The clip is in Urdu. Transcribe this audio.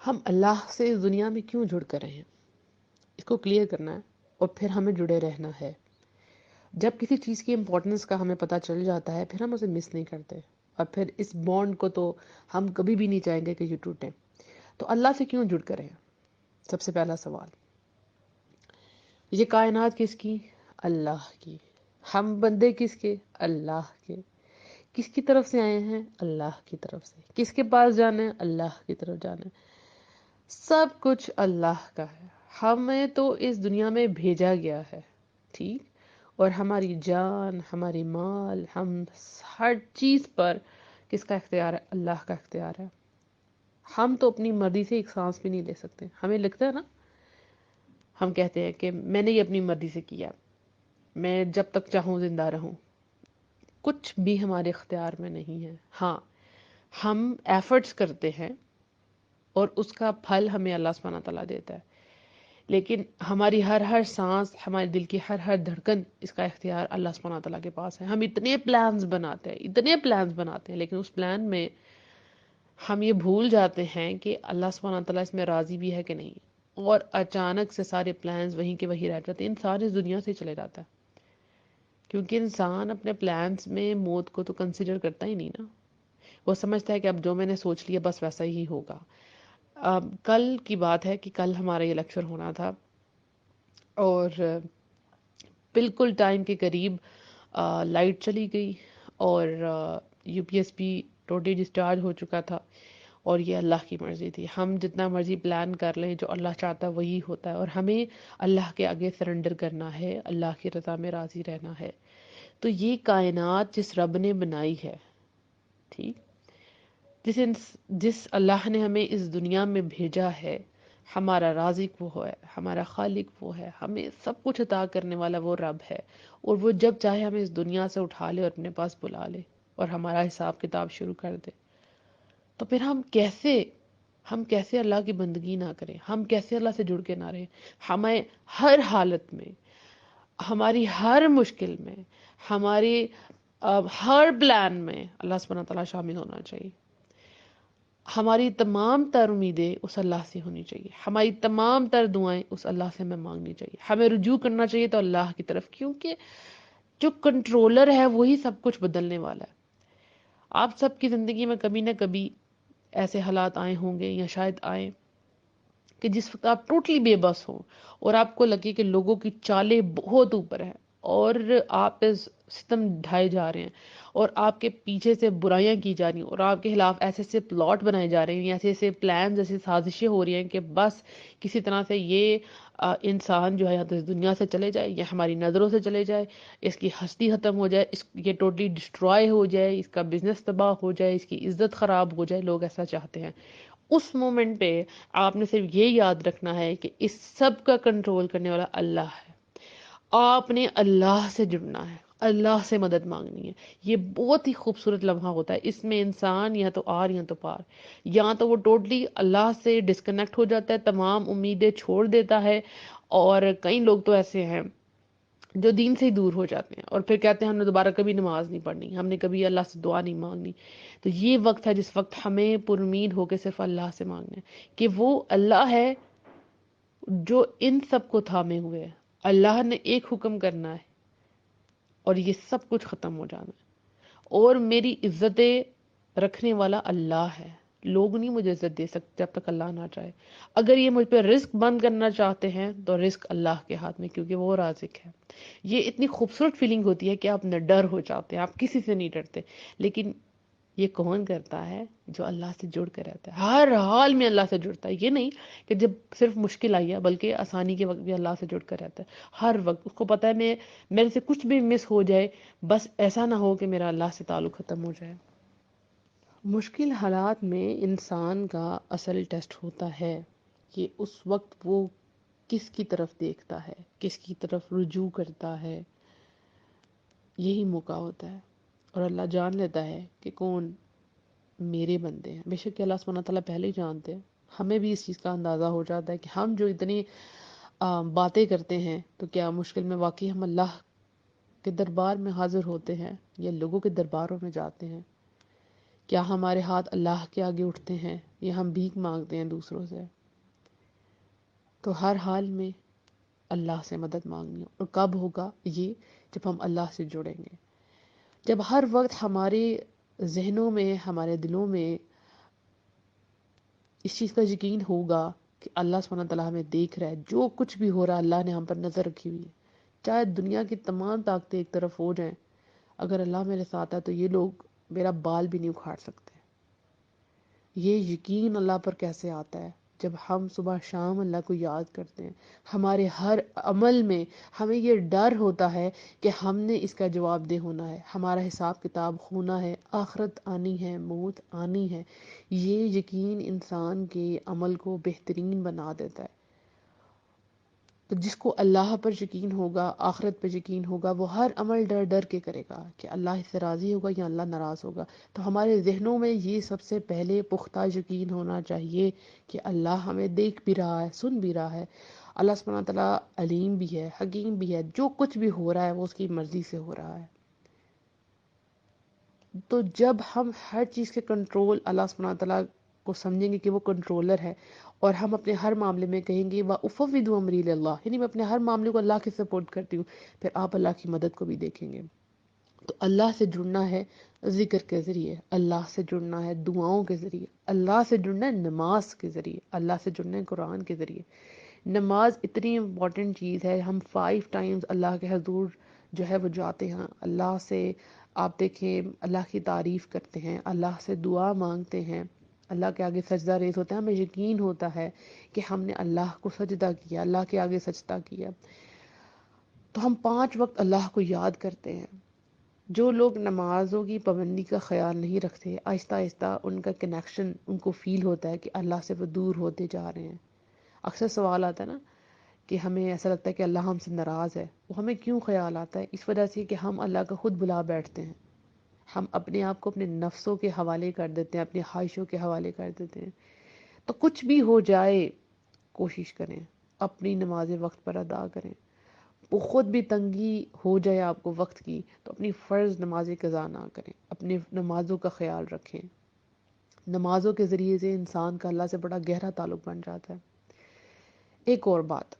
ہم اللہ سے اس دنیا میں کیوں جڑ کر رہے ہیں، اس کو کلیئر کرنا ہے اور پھر ہمیں جڑے رہنا ہے۔ جب کسی چیز کی امپورٹنس کا ہمیں پتہ چل جاتا ہے پھر ہم اسے مس نہیں کرتے، اور پھر اس بانڈ کو تو ہم کبھی بھی نہیں چاہیں گے کہ یہ ٹوٹے۔ تو اللہ سے کیوں جڑ کر رہے ہیں؟ سب سے پہلا سوال، یہ کائنات کس کی؟ اللہ کی۔ ہم بندے کس کے؟ اللہ کے۔ کس کی طرف سے آئے ہیں؟ اللہ کی طرف سے۔ کس کے پاس جانا ہے؟ اللہ کی طرف جانا ہے۔ سب کچھ اللہ کا ہے، ہمیں تو اس دنیا میں بھیجا گیا ہے، ٹھیک، اور ہماری جان، ہماری مال، ہم ہر چیز پر کس کا اختیار ہے؟ اللہ کا اختیار ہے۔ ہم تو اپنی مرضی سے ایک سانس بھی نہیں لے سکتے۔ ہمیں لگتا ہے نا، ہم کہتے ہیں کہ میں نے یہ اپنی مرضی سے کیا، میں جب تک چاہوں زندہ رہوں۔ کچھ بھی ہمارے اختیار میں نہیں ہے۔ ہاں، ہم ایفرٹس کرتے ہیں اور اس کا پھل ہمیں اللہ سبحانہ تعالیٰ دیتا ہے، لیکن ہماری ہر سانس، ہمارے دل کی ہر دھڑکن، اس کا اختیار اللہ سبحانہ تعالیٰ کے پاس ہے۔ ہم اتنے پلانز بناتے ہیں لیکن اس پلان میں ہم یہ بھول جاتے ہیں کہ اللہ سبحانہ تعالیٰ اس میں راضی بھی ہے کہ نہیں، اور اچانک سے سارے پلانز وہیں کے وہیں رہ جاتے ہیں۔ انسان اس دنیا سے چلے جاتا ہے کیونکہ انسان اپنے پلانز میں موت کو تو کنسیڈر کرتا ہی نہیں نا۔ وہ سمجھتا ہے کہ اب جو میں نے سوچ لیا بس ویسا ہی ہوگا۔ کل کی بات ہے کہ کل ہمارا یہ لیکچر ہونا تھا، اور بالکل ٹائم کے قریب لائٹ چلی گئی، اور یو پی ایس بھی ٹوٹلی ڈسچارج ہو چکا تھا، اور یہ اللہ کی مرضی تھی۔ ہم جتنا مرضی پلان کر لیں، جو اللہ چاہتا ہے وہی ہوتا ہے، اور ہمیں اللہ کے آگے سرنڈر کرنا ہے، اللہ کی رضا میں راضی رہنا ہے۔ تو یہ کائنات جس رب نے بنائی ہے، ٹھیک، جس اللہ نے ہمیں اس دنیا میں بھیجا ہے، ہمارا رازق وہ ہے، ہمارا خالق وہ ہے، ہمیں سب کچھ عطا کرنے والا وہ رب ہے، اور وہ جب چاہے ہمیں اس دنیا سے اٹھا لے اور اپنے پاس بلا لے اور ہمارا حساب کتاب شروع کر دے۔ تو پھر ہم کیسے اللہ کی بندگی نہ کریں؟ ہم کیسے اللہ سے جڑ کے نہ رہیں؟ ہمیں ہر حالت میں، ہماری ہر مشکل میں، ہماری ہر پلان میں اللہ سبحانہ تعالیٰ شامل ہونا چاہیے۔ ہماری تمام تر امیدیں اس اللہ سے ہونی چاہیے، ہماری تمام تر دعائیں اس اللہ سے ہمیں مانگنی چاہیے، ہمیں رجوع کرنا چاہیے تو اللہ کی طرف، کیونکہ جو کنٹرولر ہے وہی سب کچھ بدلنے والا ہے۔ آپ سب کی زندگی میں کبھی نہ کبھی ایسے حالات آئے ہوں گے، یا شاید آئیں، کہ جس وقت آپ ٹوٹلی بے بس ہوں اور آپ کو لگے کہ لوگوں کی چالیں بہت اوپر ہیں اور آپ پہ ستم ڈھائے جا رہے ہیں، اور آپ کے پیچھے سے برائیاں کی جا رہی ہیں، اور آپ کے خلاف ایسے ایسے پلاٹ بنائے جا رہے ہیں، ایسے ایسے پلانز، ایسے سازشیں ہو رہی ہیں کہ بس کسی طرح سے یہ انسان جو ہے یا تو اس دنیا سے چلے جائے، یا ہماری نظروں سے چلے جائے، اس کی ہستی ختم ہو جائے، یہ ٹوٹلی ڈسٹرائے ہو جائے، اس کا بزنس تباہ ہو جائے، اس کی عزت خراب ہو جائے۔ لوگ ایسا چاہتے ہیں۔ اس مومنٹ پہ آپ نے صرف یہ یاد رکھنا ہے کہ اس سب کا کنٹرول کرنے والا اللہ ہے۔ آپ نے اللہ سے جڑنا ہے، اللہ سے مدد مانگنی ہے۔ یہ بہت ہی خوبصورت لمحہ ہوتا ہے، اس میں انسان یا تو آر یا تو پار، یا تو وہ ٹوٹلی اللہ سے ڈسکنیکٹ ہو جاتا ہے، تمام امیدیں چھوڑ دیتا ہے، اور کئی لوگ تو ایسے ہیں جو دین سے ہی دور ہو جاتے ہیں اور پھر کہتے ہیں ہم نے دوبارہ کبھی نماز نہیں پڑھنی، ہم نے کبھی اللہ سے دعا نہیں مانگنی۔ تو یہ وقت ہے جس وقت ہمیں پر امید ہو کے صرف اللہ سے مانگنا ہے، کہ وہ اللہ ہے جو ان سب کو تھامے ہوئے ہے۔ اللہ نے ایک حکم کرنا ہے اور یہ سب کچھ ختم ہو جانا ہے، اور میری عزتیں رکھنے والا اللہ ہے۔ لوگ نہیں مجھے عزت دے سکتے جب تک اللہ نہ چاہے۔ اگر یہ مجھ پہ رزق بند کرنا چاہتے ہیں تو رزق اللہ کے ہاتھ میں، کیونکہ وہ رازق ہے۔ یہ اتنی خوبصورت فیلنگ ہوتی ہے کہ آپ نہ ڈر ہو جاتے ہیں، آپ کسی سے نہیں ڈرتے، لیکن یہ کون کرتا ہے؟ جو اللہ سے جڑ کر رہتا ہے، ہر حال میں اللہ سے جڑتا ہے۔ یہ نہیں کہ جب صرف مشکل آئی ہے، بلکہ آسانی کے وقت بھی اللہ سے جڑ کر رہتا ہے۔ ہر وقت اس کو پتہ ہے میرے سے کچھ بھی مس ہو جائے، بس ایسا نہ ہو کہ میرا اللہ سے تعلق ختم ہو جائے۔ مشکل حالات میں انسان کا اصل ٹیسٹ ہوتا ہے کہ اس وقت وہ کس کی طرف دیکھتا ہے، کس کی طرف رجوع کرتا ہے۔ یہی موقع ہوتا ہے، اور اللہ جان لیتا ہے کہ کون میرے بندے ہیں۔ بے شک کہ اللہ سبحانہ تعالیٰ پہلے ہی جانتے ہیں، ہمیں بھی اس چیز کا اندازہ ہو جاتا ہے کہ ہم جو اتنی باتیں کرتے ہیں تو کیا مشکل میں واقعی ہم اللہ کے دربار میں حاضر ہوتے ہیں یا لوگوں کے درباروں میں جاتے ہیں؟ کیا ہمارے ہاتھ اللہ کے آگے اٹھتے ہیں یا ہم بھیک مانگتے ہیں دوسروں سے؟ تو ہر حال میں اللہ سے مدد مانگنی، اور کب ہوگا یہ؟ جب ہم اللہ سے جڑیں گے، جب ہر وقت ہمارے ذہنوں میں، ہمارے دلوں میں اس چیز کا یقین ہوگا کہ اللہ سبحانہ تعالیٰ ہمیں دیکھ رہا ہے، جو کچھ بھی ہو رہا ہے اللہ نے ہم پر نظر رکھی ہوئی ہے، چاہے دنیا کی تمام طاقتیں ایک طرف ہو جائیں، اگر اللہ میرے ساتھ ہے تو یہ لوگ میرا بال بھی نہیں اکھاڑ سکتے۔ یہ یقین اللہ پر کیسے آتا ہے؟ جب ہم صبح شام اللہ کو یاد کرتے ہیں، ہمارے ہر عمل میں ہمیں یہ ڈر ہوتا ہے کہ ہم نے اس کا جواب دہ ہونا ہے، ہمارا حساب کتاب ہونا ہے، آخرت آنی ہے، موت آنی ہے۔ یہ یقین انسان کے عمل کو بہترین بنا دیتا ہے۔ تو جس کو اللہ پر یقین ہوگا، آخرت پر یقین ہوگا، وہ ہر عمل ڈر ڈر کے کرے گا کہ اللہ اس سے راضی ہوگا یا اللہ ناراض ہوگا۔ تو ہمارے ذہنوں میں یہ سب سے پہلے پختہ یقین ہونا چاہیے کہ اللہ ہمیں دیکھ بھی رہا ہے، سن بھی رہا ہے، اللہ سبحانہ تعالیٰ علیم بھی ہے، حکیم بھی ہے، جو کچھ بھی ہو رہا ہے وہ اس کی مرضی سے ہو رہا ہے۔ تو جب ہم ہر چیز کے کنٹرول اللہ سبحانہ تعالیٰ کو سمجھیں گے کہ وہ کنٹرولر ہے، اور ہم اپنے ہر معاملے میں کہیں گے وَأُفَوِّضُ أَمْرِي إِلَى اللَّهِ، یعنی میں اپنے ہر معاملے کو اللہ کے سپورٹ کرتی ہوں، پھر آپ اللہ کی مدد کو بھی دیکھیں گے۔ تو اللہ سے جڑنا ہے ذکر کے ذریعے، اللہ سے جڑنا ہے دعاؤں کے ذریعے، اللہ سے جڑنا ہے نماز کے ذریعے، اللہ سے جڑنا ہے قرآن کے ذریعے۔ نماز اتنی امپورٹنٹ چیز ہے، ہم 5 ٹائمز اللہ کے حضور جو ہے وہ جاتے ہیں، اللہ سے آپ دیکھیں اللہ کی تعریف کرتے ہیں، اللہ سے دعا مانگتے ہیں، اللہ کے آگے سجدہ ریز ہوتا ہے، ہمیں یقین ہوتا ہے کہ ہم نے اللہ کو سجدہ کیا، اللہ کے آگے سجدہ کیا۔ تو ہم 5 وقت اللہ کو یاد کرتے ہیں۔ جو لوگ نمازوں کی پابندی کا خیال نہیں رکھتے، آہستہ آہستہ ان کا کنیکشن ان کو فیل ہوتا ہے کہ اللہ سے وہ دور ہوتے جا رہے ہیں۔ اکثر سوال آتا ہے نا کہ ہمیں ایسا لگتا ہے کہ اللہ ہم سے ناراض ہے، وہ ہمیں کیوں خیال آتا ہے؟ اس وجہ سے کہ ہم اللہ کا خود بلا بیٹھتے ہیں، ہم اپنے آپ کو اپنے نفسوں کے حوالے کر دیتے ہیں، اپنی خواہشوں کے حوالے کر دیتے ہیں۔ تو کچھ بھی ہو جائے کوشش کریں اپنی نمازیں وقت پر ادا کریں۔ بہت بھی تنگی ہو جائے آپ کو وقت کی تو اپنی فرض نمازیں قضا نہ کریں، اپنی نمازوں کا خیال رکھیں۔ نمازوں کے ذریعے سے انسان کا اللہ سے بڑا گہرا تعلق بن جاتا ہے۔ ایک اور بات،